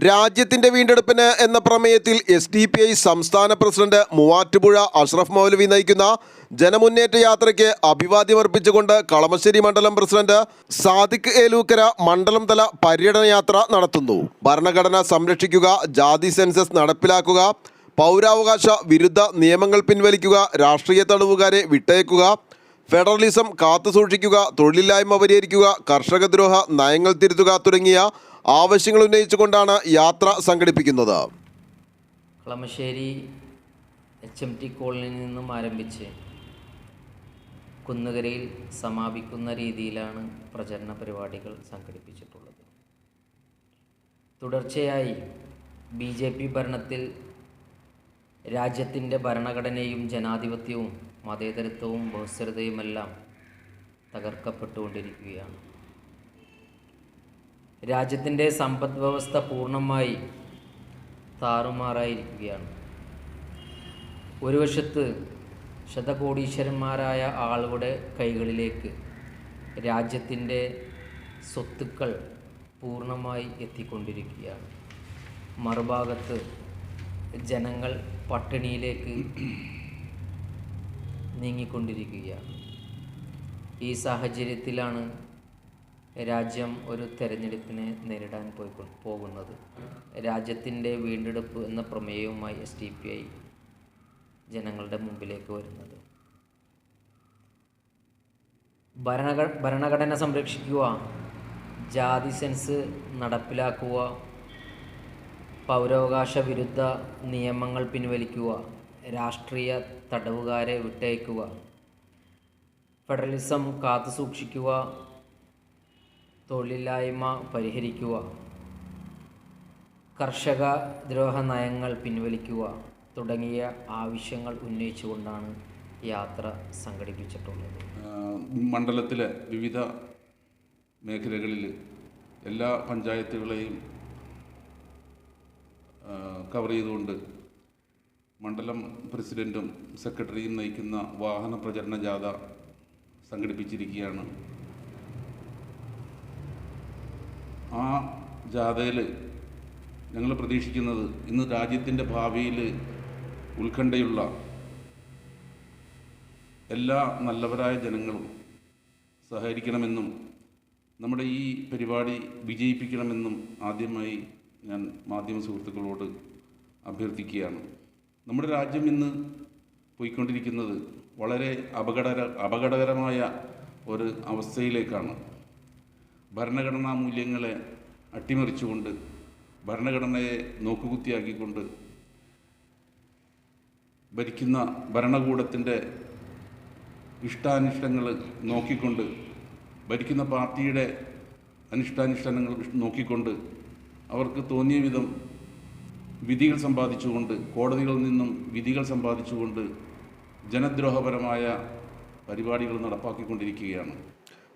രാജ്യത്തിന്റെ വീണ്ടെടുപ്പിന് എന്ന പ്രമേയത്തിൽ SDPI സംസ്ഥാന പ്രസിഡന്റ് മൂവാറ്റുപുഴ അഷ്റഫ് മൗലവി നയിക്കുന്ന ജനമുന്നേറ്റ യാത്രയ്ക്ക് അഭിവാദ്യമർപ്പിച്ചുകൊണ്ട് കളമശ്ശേരി മണ്ഡലം പ്രസിഡന്റ് സാദിഖ് ഏലൂക്കര മണ്ഡലം തല പര്യടന യാത്ര നടത്തുന്നു. ഭരണഘടന സംരക്ഷിക്കുക, ജാതി സെൻസസ് നടപ്പിലാക്കുക, പൗരാവകാശ വിരുദ്ധ നിയമങ്ങൾ പിൻവലിക്കുക, രാഷ്ട്രീയ തടവുകാരെ വിട്ടയക്കുക, ഫെഡറലിസം കാത്തുസൂക്ഷിക്കുക, തൊഴിലില്ലായ്മ പരിഹരിക്കുക, കർഷകദ്രോഹ നയങ്ങൾ തിരുത്തുക തുടങ്ങിയ ആവശ്യങ്ങൾ ഉന്നയിച്ചുകൊണ്ടാണ് യാത്ര സംഘടിപ്പിക്കുന്നത്. കളമശ്ശേരി HMT കോളനിയിൽ നിന്നും ആരംഭിച്ച് കുന്നുകരയിൽ സമാപിക്കുന്ന രീതിയിലാണ് പ്രചരണ പരിപാടികൾ സംഘടിപ്പിച്ചിട്ടുള്ളത്. തുടർച്ചയായി BJP ഭരണത്തിൽ രാജ്യത്തിൻ്റെ ഭരണഘടനയും ജനാധിപത്യവും മതേതരത്വവും ബഹുസ്വരതയുമെല്ലാം തകർക്കപ്പെട്ടുകൊണ്ടിരിക്കുകയാണ്. രാജ്യത്തിൻ്റെ സമ്പദ് വ്യവസ്ഥ പൂർണ്ണമായി താറുമാറായിരിക്കുകയാണ്. ഒരു വശത്ത് ശതകോടീശ്വരന്മാരായ ആളുകളുടെ കൈകളിലേക്ക് രാജ്യത്തിൻ്റെ സ്വത്തുക്കൾ പൂർണ്ണമായി എത്തിക്കൊണ്ടിരിക്കുകയാണ്. മറുഭാഗത്ത് ജനങ്ങൾ പട്ടിണിയിലേക്ക് നീങ്ങിക്കൊണ്ടിരിക്കുകയാണ്. ഈ സാഹചര്യത്തിലാണ് രാജ്യം ഒരു തെരഞ്ഞെടുപ്പിനെ നേരിടാൻ പോകുന്നത്. രാജ്യത്തിൻ്റെ വീണ്ടെടുപ്പ് എന്ന പ്രമേയവുമായി SDPI ജനങ്ങളുടെ മുമ്പിലേക്ക് വരുന്നത്. ഭരണഘടന സംരക്ഷിക്കുക, ജാതി സെൻസ് നടപ്പിലാക്കുക, പൗരാവകാശ വിരുദ്ധ നിയമങ്ങൾ പിൻവലിക്കുക, രാഷ്ട്രീയ തടവുകാരെ വിട്ടയക്കുക, ഫെഡറലിസം കാത്തുസൂക്ഷിക്കുക, തൊഴിലില്ലായ്മ പരിഹരിക്കുക, കർഷക ദ്രോഹ നയങ്ങൾ പിൻവലിക്കുക തുടങ്ങിയ ആവശ്യങ്ങൾ ഉന്നയിച്ചുകൊണ്ടാണ് യാത്ര സംഘടിപ്പിച്ചിട്ടുള്ളത്. മണ്ഡലത്തിലെ വിവിധ മേഖലകളിൽ എല്ലാ പഞ്ചായത്തുകളെയും കവർ ചെയ്തുകൊണ്ട് മണ്ഡലം പ്രസിഡൻറ്റും സെക്രട്ടറിയും നയിക്കുന്ന വാഹന പ്രചരണ ജാഥ സംഘടിപ്പിച്ചിരിക്കുകയാണ്. ആ ജാഥയിൽ ഞങ്ങൾ പ്രതീക്ഷിക്കുന്നത് ഇന്ന് രാജ്യത്തിൻ്റെ ഭാവിയിൽ ഉത്കണ്ഠയുള്ള എല്ലാ നല്ലവരായ ജനങ്ങളും സഹകരിക്കണമെന്നും നമ്മുടെ ഈ പരിപാടി വിജയിപ്പിക്കണമെന്നും ആദ്യമായി ഞാൻ മാധ്യമ സുഹൃത്തുക്കളോട് അഭ്യർത്ഥിക്കുകയാണ്. നമ്മുടെ രാജ്യം ഇന്ന് പോയിക്കൊണ്ടിരിക്കുന്നത് വളരെ അപകടകരമായ ഒരു അവസ്ഥയിലേക്കാണ്. ഭരണഘടനാ മൂല്യങ്ങളെ അട്ടിമറിച്ചുകൊണ്ട്, ഭരണഘടനയെ നോക്കുകുത്തിയാക്കിക്കൊണ്ട് ഭരിക്കുന്ന ഭരണകൂടത്തിൻ്റെ ഇഷ്ടാനിഷ്ടങ്ങൾ നോക്കിക്കൊണ്ട്, ഭരിക്കുന്ന പാർട്ടിയുടെ അനിഷ്ടാനിഷ്ടങ്ങൾ നോക്കിക്കൊണ്ട്, അവർക്ക് തോന്നിയ വിധം വിധികൾ സമ്പാദിച്ചുകൊണ്ട്, കോടതികളിൽ നിന്നും വിധികൾ സമ്പാദിച്ചുകൊണ്ട് ജനദ്രോഹപരമായ പരിപാടികൾ നടപ്പാക്കിക്കൊണ്ടിരിക്കുകയാണ്.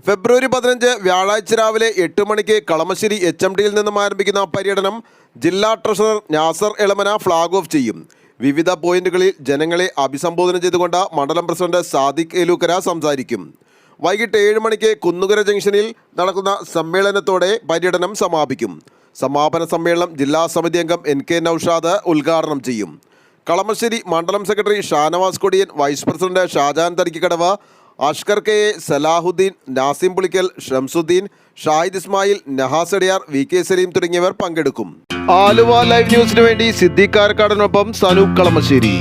ഫെബ്രുവരി 15 വ്യാഴാഴ്ച രാവിലെ 8 മണിക്ക് കളമശ്ശേരി HMTയിൽ നിന്നും ആരംഭിക്കുന്ന പര്യടനം ജില്ലാ treasurer Nasar Elamana flag off ചെയ്യും. വിവിധ പോയിന്റുകളിൽ ജനങ്ങളെ അഭിസംബോധന ചെയ്തുകൊണ്ട് മണ്ഡലം പ്രസിഡന്റ് സാദിഖ് ഏലൂക്കര സംസാരിക്കും. വൈകിട്ട് 7 മണിക്ക് കുന്നുകര ജംഗ്ഷനിൽ നടക്കുന്ന സമ്മേളനത്തോടെ പര്യടനം സമാപിക്കും. സമാപന സമ്മേളനം ജില്ലാ സമിതി അംഗം NK നൌഷാദ് ഉദ്ഘാടനം ചെയ്യും. കളമശ്ശേരി മണ്ഡലം secretary Shanavas Kodiyan, vice president Shajan Tharikkadavu, Ashkar KA, Salahuddin, Nasim Pulikkal, Shamsuddin, Shahid Ismail, Nahas Adiyar, VK Saleem തുടങ്ങിയവർ പങ്കെടുക്കും. ആലുവ ലൈവ് ന്യൂസിനു വേണ്ടി സിദ്ദീഖ് കാരക്കാടിനൊപ്പം സനൂപ് കളമശ്ശേരി.